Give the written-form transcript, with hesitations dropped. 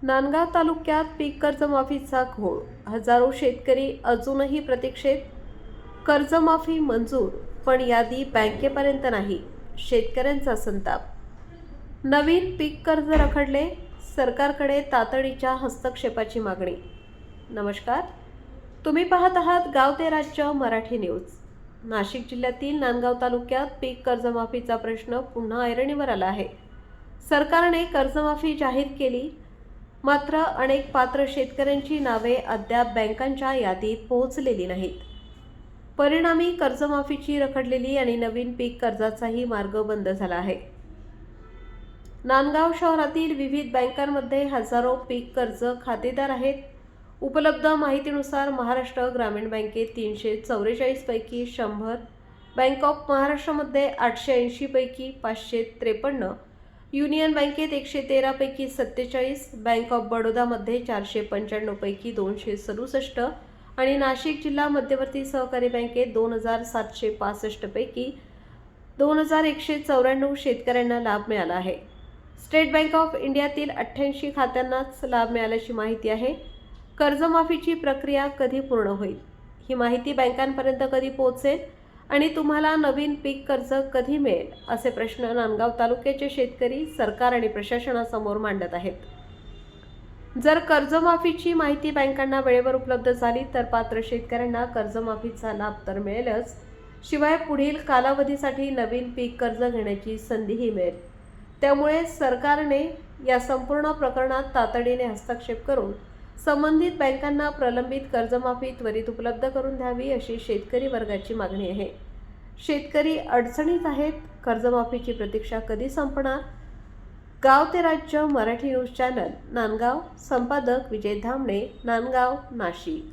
नांदगाव तालुक्यात पीक कर्जमाफीचा घोळ. हजारो शेतकरी अजूनही प्रतीक्षेत. कर्जमाफी मंजूर, पण यादी बँकेपर्यंत नाही. शेतकऱ्यांचा संताप. नवीन पीक कर्ज रखडले. सरकारकडे तातडीच्या हस्तक्षेपाची मागणी. नमस्कार, तुम्ही पाहत आहात गाव ते राज्य मराठी न्यूज. नाशिक जिल्ह्यातील नांदगाव तालुक्यात पीक कर्जमाफीचा प्रश्न पुन्हा ऐरणीवर आला आहे. सरकारने कर्जमाफी जाहीर केली, मात्र अनेक पात्र शेतकऱ्यांची नावे अद्याप बँकांच्या यादीत पोहोचलेली नाहीत. परिणामी कर्जमाफीची रखडलेली आणि नवीन पीक कर्जाचाही मार्ग बंद झाला आहे. नांदगाव शहरातील विविध बँकांमध्ये हजारो पीक कर्ज खातेदार आहेत. उपलब्ध माहितीनुसार महाराष्ट्र ग्रामीण बँकेत 344 पैकी 100, बँक ऑफ महाराष्ट्रामध्ये 880 पैकी 553, युनियन बँकेत 113 पैकी 47, बँक ऑफ बडोदामध्ये 495 पैकी 267 आणि नाशिक जिल्हा मध्यवर्ती सहकारी बँकेत 2765 पैकी 2194 शेतकऱ्यांना लाभ मिळाला आहे. स्टेट बँक ऑफ इंडियातील 88 खात्यांनाच लाभ मिळाल्याची माहिती आहे. कर्जमाफीची प्रक्रिया कधी पूर्ण होईल? ही माहिती बँकांपर्यंत कधी पोहोचेल आणि तुम्हाला नवीन पीक कर्ज कधी मिळेल, असे प्रश्न नांदगाव तालुक्याचे शेतकरी सरकार आणि प्रशासनासमोर मांडत आहेत. जर कर्जमाफीची माहिती बँकांना वेळेवर उपलब्ध झाली तर पात्र शेतकऱ्यांना कर्जमाफीचा लाभ तर मिळेलच, शिवाय पुढील कालावधीसाठी नवीन पीक कर्ज घेण्याची संधीही मिळेल. त्यामुळे सरकारने या संपूर्ण प्रकरणात तातडीने हस्तक्षेप करून संबंधित बँकांना प्रलंबित कर्जमाफी त्वरित उपलब्ध करून द्यावी, अशी शेतकरी वर्गाची मागणी आहे. शेतकरी अडचणीत आहेत. कर्जमाफीची प्रतीक्षा कधी संपणार? गाव ते राज्य मराठी न्यूज चॅनल, नांदगाव. संपादक विजय धामणे, नांदगाव, नाशिक.